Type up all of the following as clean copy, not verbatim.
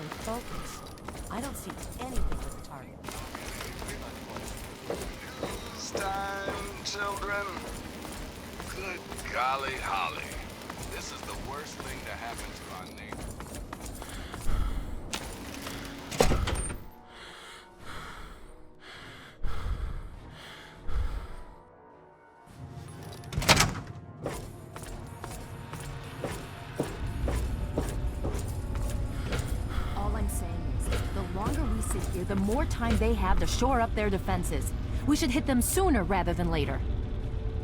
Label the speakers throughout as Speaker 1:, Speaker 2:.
Speaker 1: focused. I don't see anything with the target.
Speaker 2: It's time, children. Good golly Holly. This is the worst thing to happen to our neighbor.
Speaker 1: The more time they have to shore up their defenses. We should hit them sooner rather than later.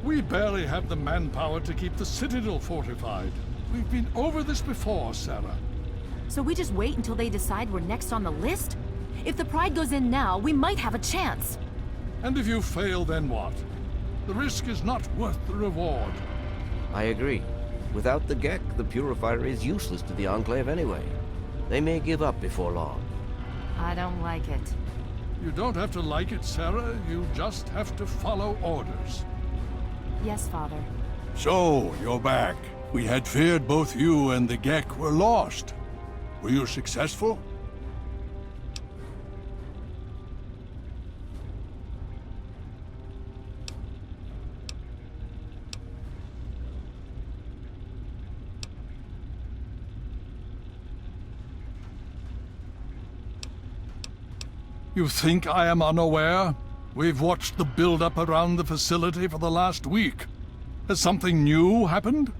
Speaker 3: We barely have the manpower to keep the Citadel fortified. We've been over this before, Sarah.
Speaker 1: So we just wait until they decide we're next on the list? If the Pride goes in now, we might have a chance.
Speaker 3: And if you fail, then what? The risk is not worth the reward.
Speaker 4: I agree. Without the Gek, the Purifier is useless to the Enclave anyway. They may give up before long.
Speaker 1: I don't like it.
Speaker 3: You don't have to like it, Sarah. You just have to follow orders.
Speaker 1: Yes, Father.
Speaker 5: So, you're back. We had feared both you and the Gek were lost. Were you successful?
Speaker 3: You think I am unaware? We've watched the build-up around the facility for the last week. Has something new happened?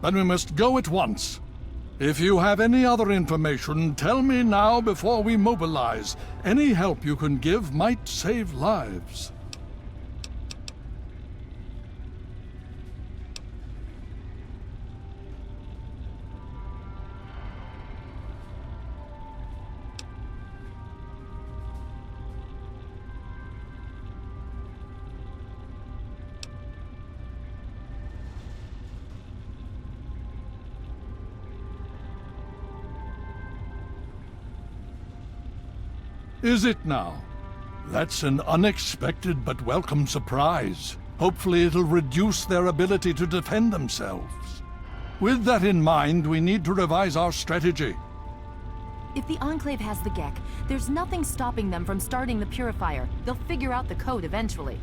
Speaker 3: Then we must go at once. If you have any other information, tell me now before we mobilize. Any help you can give might save lives. Is it now? That's an unexpected but welcome surprise. Hopefully it'll reduce their ability to defend themselves. With that in mind, we need to revise our strategy.
Speaker 1: If the Enclave has the Gek, there's nothing stopping them from starting the Purifier. They'll figure out the code eventually.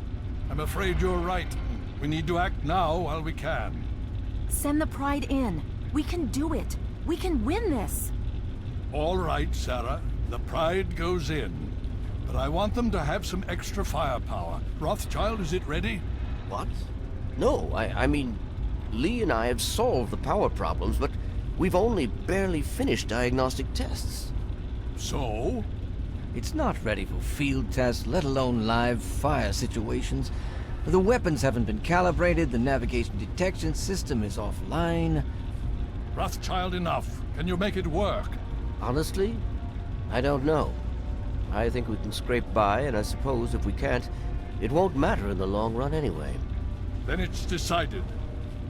Speaker 3: I'm afraid you're right. We need to act now while we can.
Speaker 1: Send the Pride in. We can do it. We can win this.
Speaker 3: All right, Sarah. The Pride goes in. But I want them to have some extra firepower. Rothschild, is it ready?
Speaker 4: What? No, I mean, Lee and I have solved the power problems, but we've only barely finished diagnostic tests.
Speaker 3: So?
Speaker 6: It's not ready for field tests, let alone live fire situations. The weapons haven't been calibrated, the navigation detection system is offline.
Speaker 3: Rothschild, enough. Can you make it work?
Speaker 4: Honestly, I don't know. I think we can scrape by, and I suppose if we can't, it won't matter in the long run anyway.
Speaker 3: Then it's decided.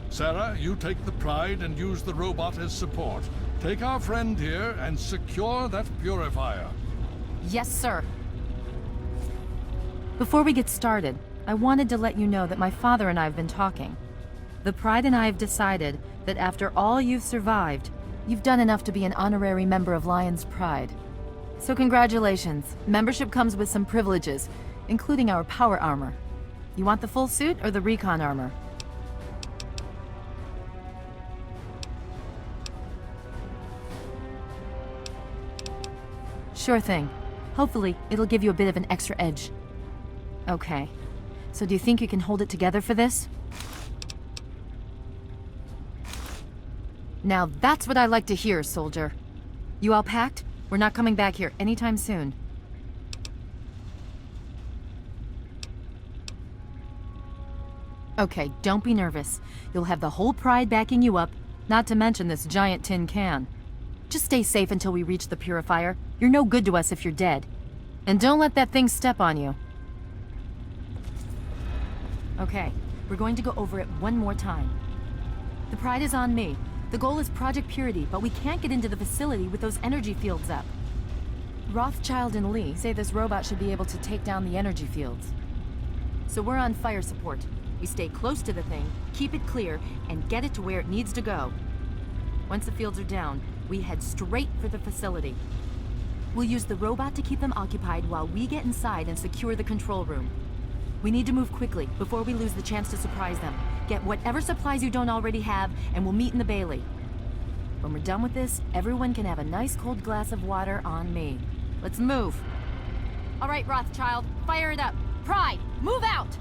Speaker 3: Sarah, you take the Pride and use the robot as support. Take our friend here and secure that Purifier.
Speaker 1: Yes, sir. Before we get started, I wanted to let you know that my father and I have been talking. The Pride and I have decided that after all you've survived, you've done enough to be an honorary member of Lion's Pride. So congratulations. Membership comes with some privileges, including our power armor. You want the full suit or the recon armor? Sure thing. Hopefully, it'll give you a bit of an extra edge. Okay. So do you think you can hold it together for this? Now that's what I like to hear, soldier. You all packed? We're not coming back here anytime soon. Okay, don't be nervous. You'll have the whole Pride backing you up, Not to mention this giant tin can. Just stay safe until we reach the purifier. You're no good to us if you're dead. And don't let that thing step on you. Okay, we're going to go over it one more time. The Pride is on me. The goal is Project Purity, but we can't get into the facility with those energy fields up. Rothschild and Lee say this robot should be able to take down the energy fields. So we're on fire support. We stay close to the thing, keep it clear, and get it to where it needs to go. Once the fields are down, we head straight for the facility. We'll use the robot to keep them occupied while we get inside and secure the control room. We need to move quickly before we lose the chance to surprise them. Get whatever supplies you don't already have, and we'll meet in the Bailey. When we're done with this, everyone can have a nice cold glass of water on me. Let's move. All right, Rothschild, fire it up. Pride, move out!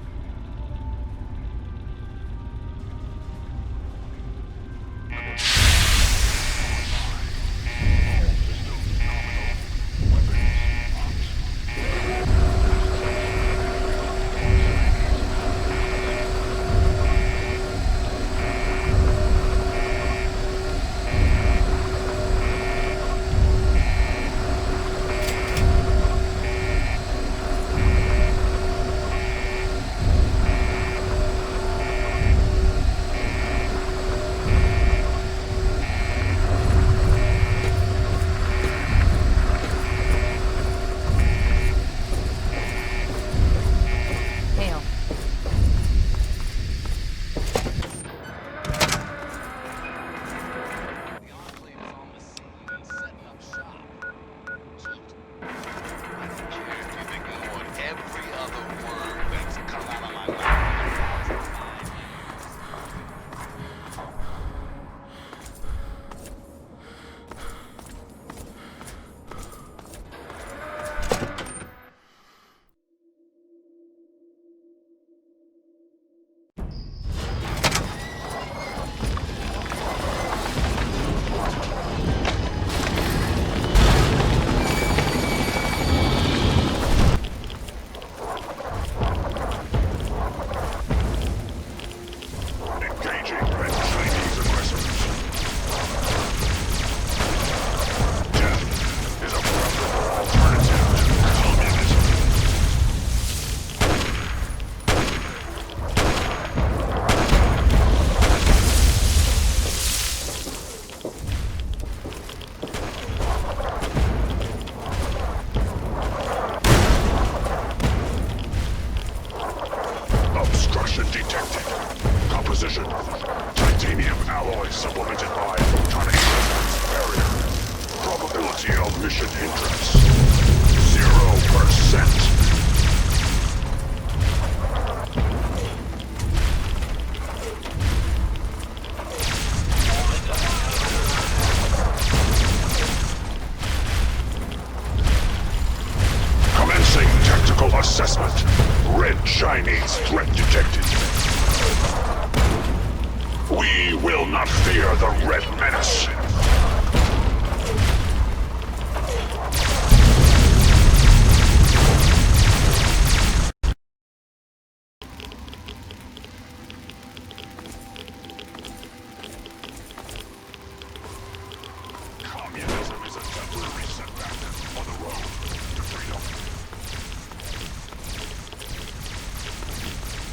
Speaker 7: Assessment. Red Chinese threat detected. We will not fear the Red Menace. Communism is a temporary setback on the road to freedom.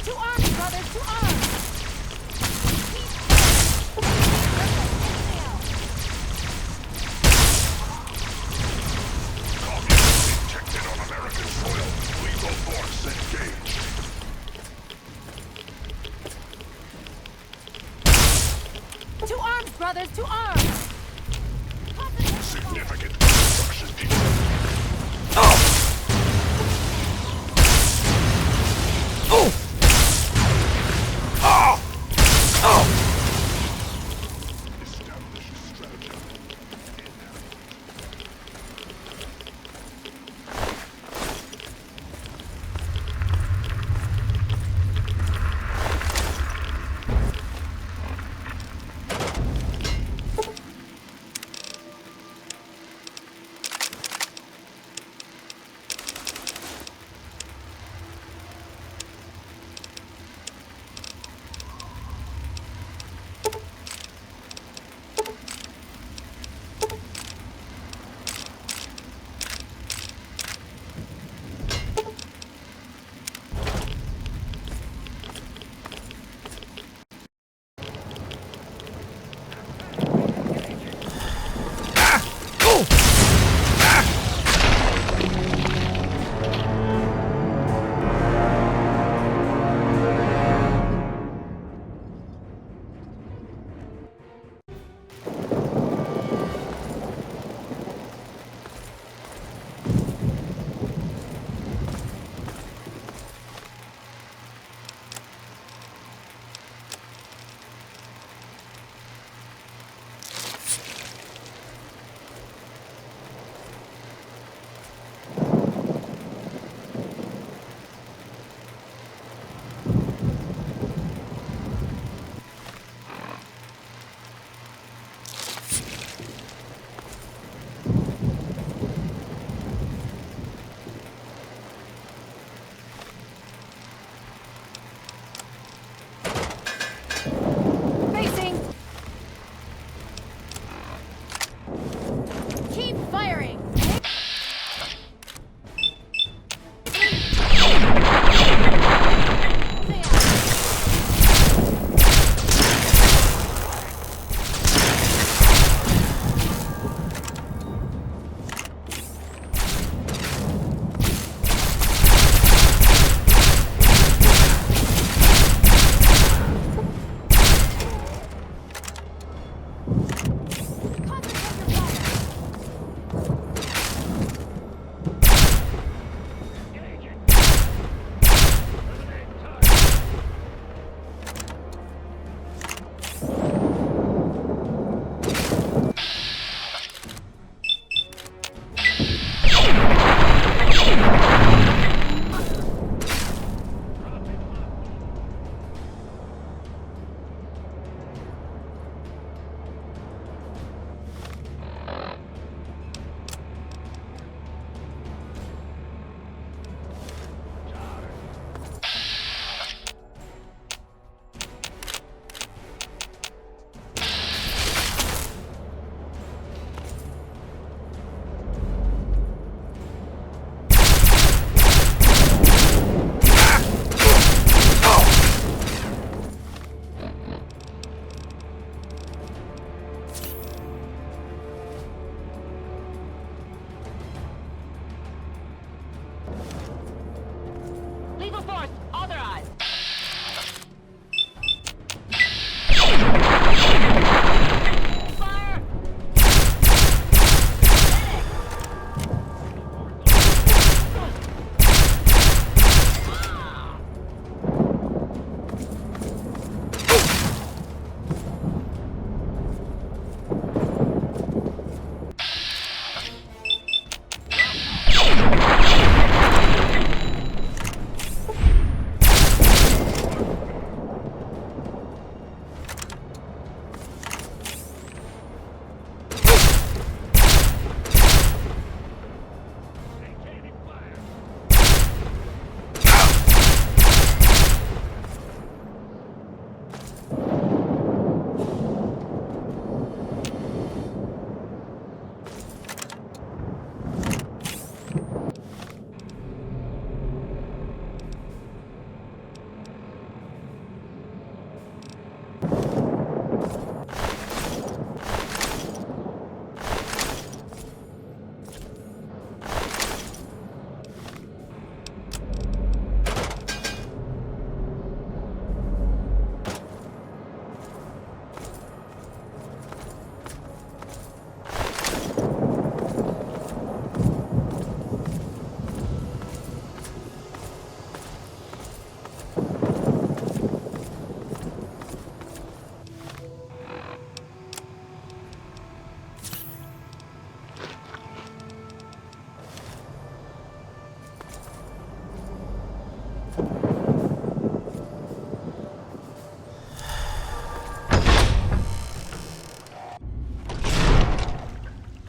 Speaker 1: To arms, brothers, to arms!
Speaker 7: Communism detected on American soil. Lethal force engaged.
Speaker 1: To arms, brothers, to arms!
Speaker 7: Significant construction detected. Establish strategy.
Speaker 8: force! Authorized! Fire!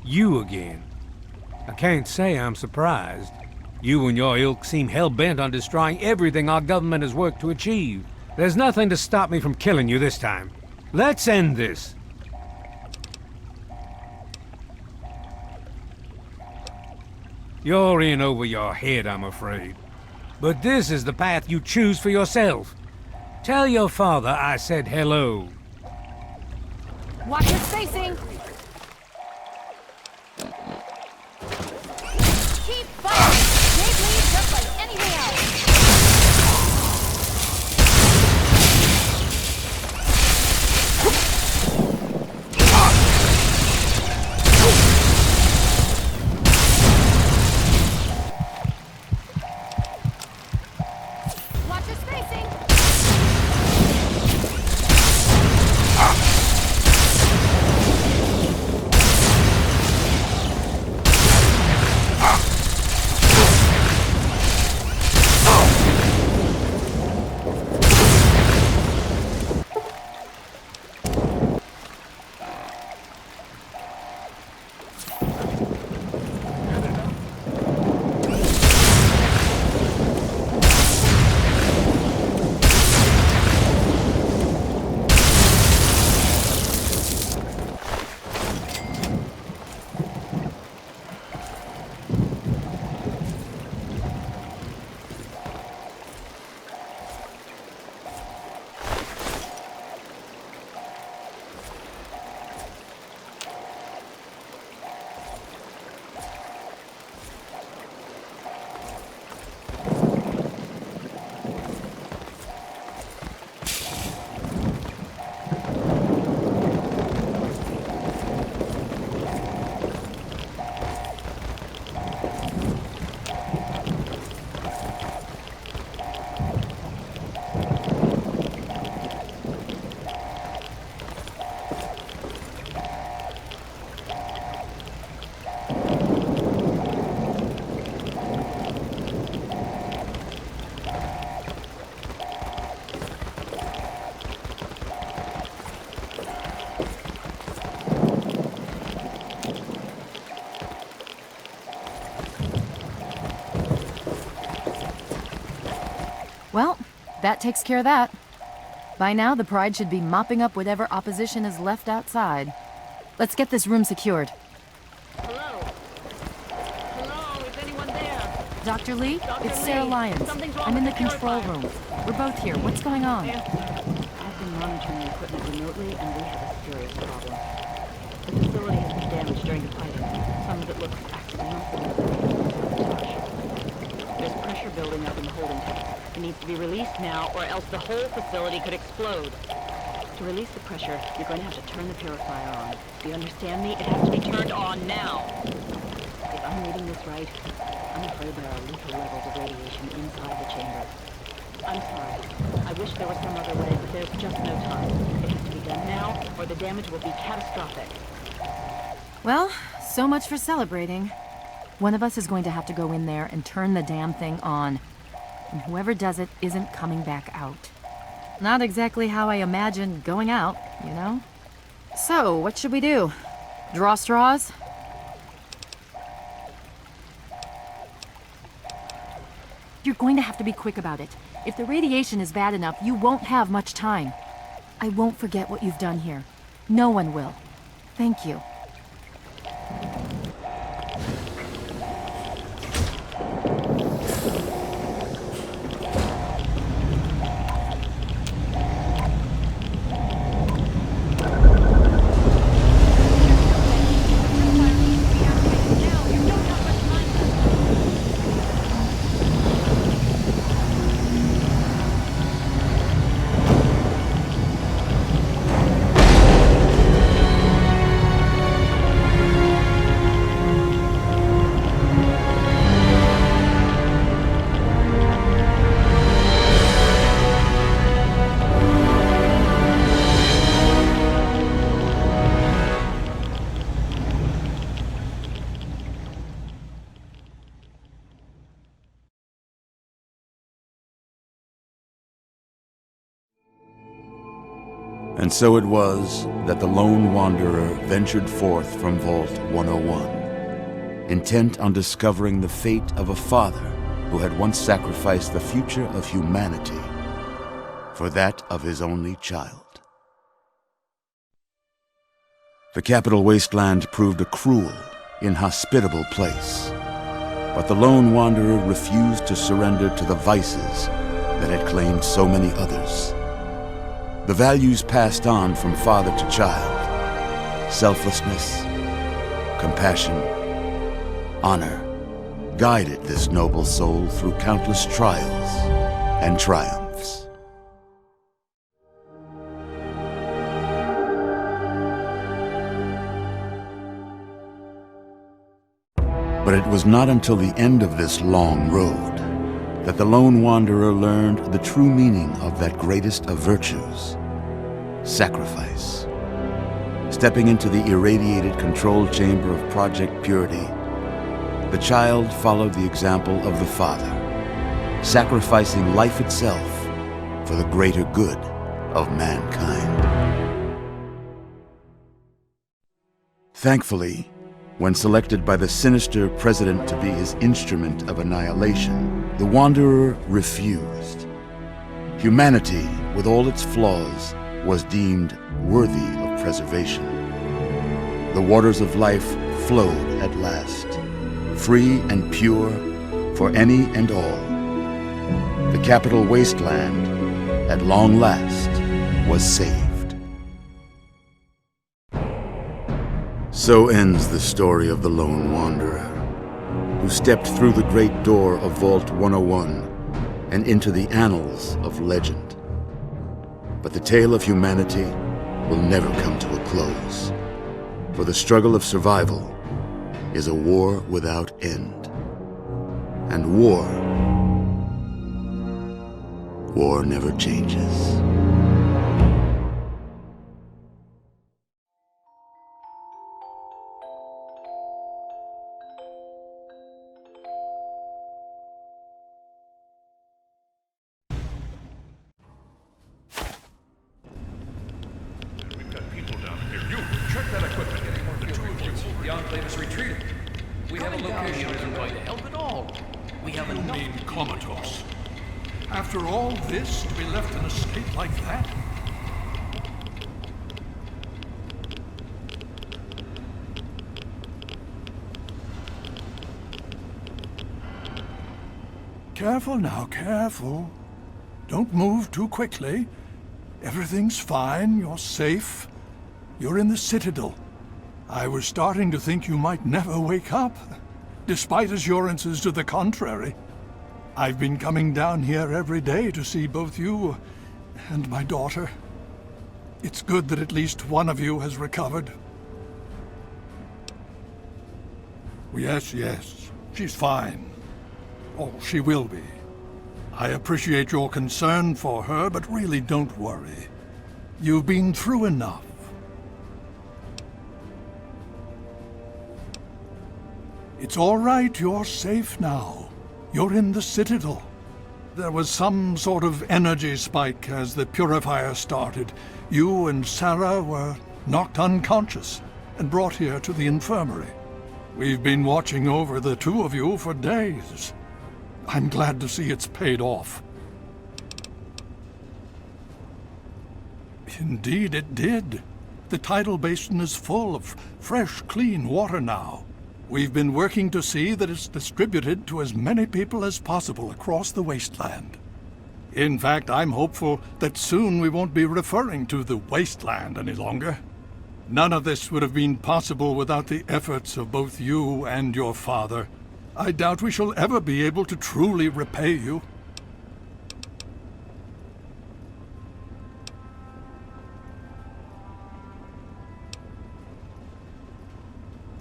Speaker 9: You again. I can't say I'm surprised. You and your ilk seem hell-bent on destroying everything our government has worked to achieve. There's nothing to stop me from killing you this time. Let's end this. You're in over your head, I'm afraid. But this is the path you choose for yourself. Tell your father I said hello.
Speaker 1: Watch your spacing! Keep fighting! Save lead just like anything else! Watch your spacing! Well, that takes care of that. By now, the Pride should be mopping up whatever opposition is left outside. Let's get this room secured.
Speaker 8: Hello? Hello, is anyone there?
Speaker 1: Dr. Lee,
Speaker 8: Dr.
Speaker 1: it's Sarah
Speaker 8: Lee,
Speaker 1: Lyons.
Speaker 8: something's wrong
Speaker 1: I'm in the
Speaker 8: with the
Speaker 1: control
Speaker 8: purifier.
Speaker 1: room. We're both here. What's going on?
Speaker 10: I've been monitoring the equipment remotely, and we have a serious problem. The facility has been damaged during the fighting. Some of it looks accidental, some of it is sabotage. There's pressure building up in the holding tank. It needs to be released now, or else the whole facility could explode. To release the pressure, you're going to have to turn the purifier on. Do you understand me? It has to be turned on now. If I'm reading this right, I'm afraid there are lethal levels of radiation inside the chamber. I'm sorry. I wish there was some other way, but there's just no time. It has to be done now, or the damage will be catastrophic.
Speaker 1: Well, so much for celebrating. One of us is going to have to go in there and turn the damn thing on. And whoever does it isn't coming back out. Not exactly how I imagined going out, you know? So, what should we do? Draw straws? You're going to have to be quick about it. If the radiation is bad enough, you won't have much time. I won't forget what you've done here. No one will. Thank you.
Speaker 11: And so it was that the lone wanderer ventured forth from Vault 101, intent on discovering the fate of a father who had once sacrificed the future of humanity for that of his only child. The capital wasteland proved a cruel, inhospitable place, but the lone wanderer refused to surrender to the vices that had claimed so many others. The values passed on from father to child, selflessness, compassion, honor, guided this noble soul through countless trials and triumphs. But it was not until the end of this long road that the lone wanderer learned the true meaning of that greatest of virtues, sacrifice. Stepping into the irradiated control chamber of Project Purity, the child followed the example of the father, sacrificing life itself for the greater good of mankind. Thankfully, when selected by the sinister president to be his instrument of annihilation, the Wanderer refused. Humanity, with all its flaws, was deemed worthy of preservation. The waters of life flowed at last, free and pure for any and all. The capital wasteland, at long last, was saved. So ends the story of the lone wanderer, who stepped through the great door of Vault 101 and into the annals of legend. But the tale of humanity will never come to a close, for the struggle of survival is a war without end. And war never changes.
Speaker 3: After all this, to be left in a state like that? Careful now, careful. Don't move too quickly. Everything's fine, you're safe. You're in the Citadel. I was starting to think you might never wake up, despite assurances to the contrary. I've been coming down here every day to see both you and my daughter. It's good that at least one of you has recovered. Yes, yes. She's fine. Oh, she will be. I appreciate your concern for her, but really don't worry. You've been through enough. It's all right, you're safe now. You're in the Citadel. There was some sort of energy spike as the purifier started. You and Sarah were knocked unconscious and brought here to the infirmary. We've been watching over the two of you for days. I'm glad to see it's paid off. Indeed it did. The tidal basin is full of fresh, clean water now. We've been working to see that it's distributed to as many people as possible across the wasteland. In fact, I'm hopeful that soon we won't be referring to the wasteland any longer. None of this would have been possible without the efforts of both you and your father. I doubt we shall ever be able to truly repay you.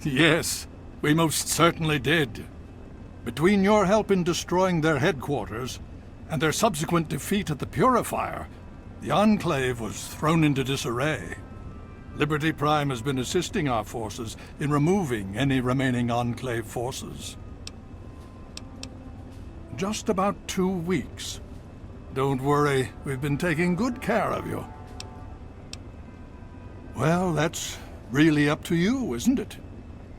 Speaker 3: Yes, we most certainly did. Between your help in destroying their headquarters and their subsequent defeat at the Purifier, the Enclave was thrown into disarray. Liberty Prime has been assisting our forces in removing any remaining Enclave forces. Just about 2 weeks. Don't worry, we've been taking good care of you. Well, that's really up to you, isn't it?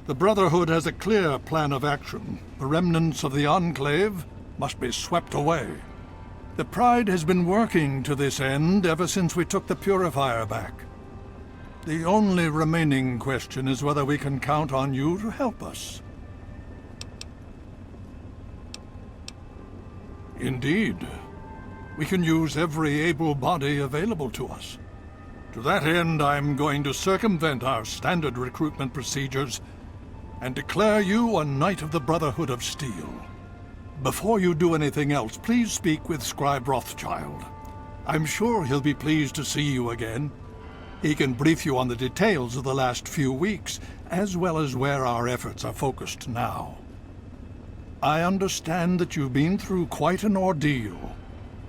Speaker 3: The Brotherhood has a clear plan of action. The remnants of the Enclave must be swept away. The Pride has been working to this end ever since we took the Purifier back. The only remaining question is whether we can count on you to help us. Indeed. We can use every able body available to us. To that end, I'm going to circumvent our standard recruitment procedures and declare you a Knight of the Brotherhood of Steel. Before you do anything else, please speak with Scribe Rothschild. I'm sure he'll be pleased to see you again. He can brief you on the details of the last few weeks, as well as where our efforts are focused now. I understand that you've been through quite an ordeal,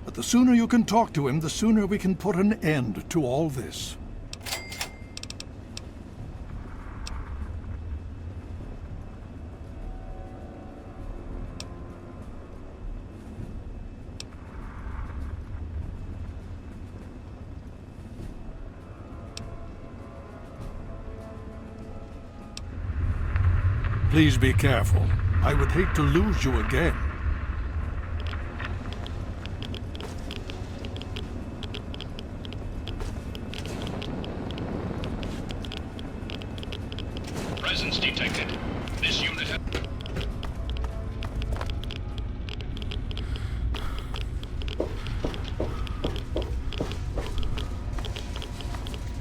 Speaker 3: but the sooner you can talk to him, the sooner we can put an end to all this. Please be careful. I would hate to lose you again.
Speaker 7: Presence detected. This unit has...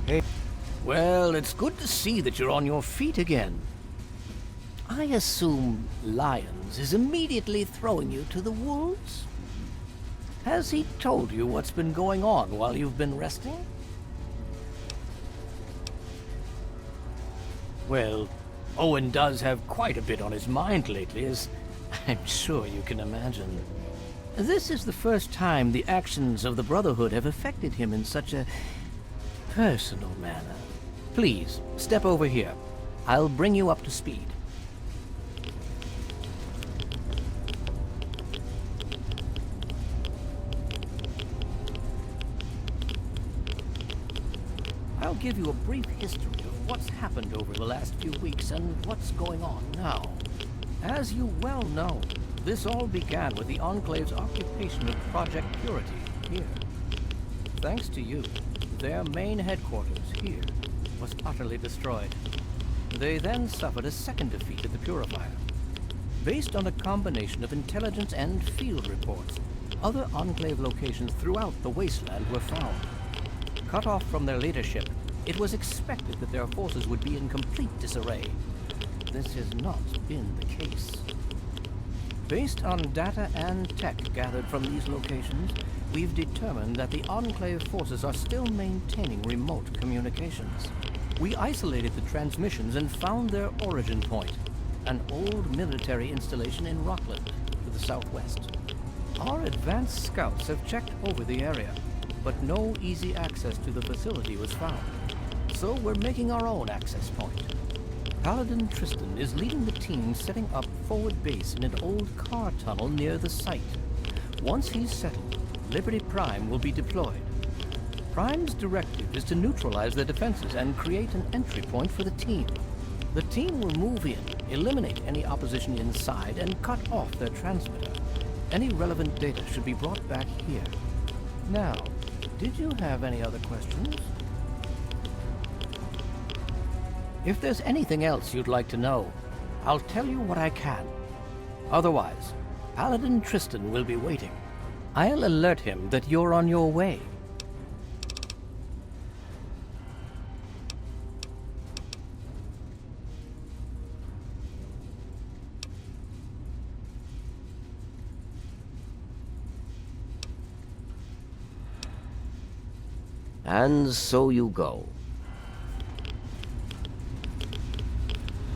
Speaker 6: Hey. Well, it's good to see that you're on your feet again. I assume Lyons is immediately throwing you to the wolves? Has he told you what's been going on while you've been resting? Well, Owen does have quite a bit on his mind lately, as I'm sure you can imagine. This is the first time the actions of the Brotherhood have affected him in such a personal manner. Please, step over here. I'll bring you up to speed. I'll give you a brief history of what's happened over the last few weeks and what's going on now. As you well know, this all began with the Enclave's occupation of Project Purity here. Thanks to you, their main headquarters here was utterly destroyed. They then suffered a second defeat at the Purifier. Based on a combination of intelligence and field reports, other Enclave locations throughout the wasteland were found. Cut off from their leadership, it was expected that their forces would be in complete disarray. This has not been the case. Based on data and tech gathered from these locations, we've determined that the Enclave forces are still maintaining remote communications. We isolated the transmissions and found their origin point, an old military installation in Rockland, to the southwest. Our advanced scouts have checked over the area, but no easy access to the facility was found. So we're making our own access point. Paladin Tristan is leading the team setting up forward base in an old car tunnel near the site. Once he's settled, Liberty Prime will be deployed. Prime's directive is to neutralize their defenses and create an entry point for the team. The team will move in, eliminate any opposition inside, and cut off their transmitter. Any relevant data should be brought back here. Now, did you have any other questions? If there's anything else you'd like to know, I'll tell you what I can. Otherwise, Paladin Tristan will be waiting. I'll alert him that you're on your way.
Speaker 4: And so you go.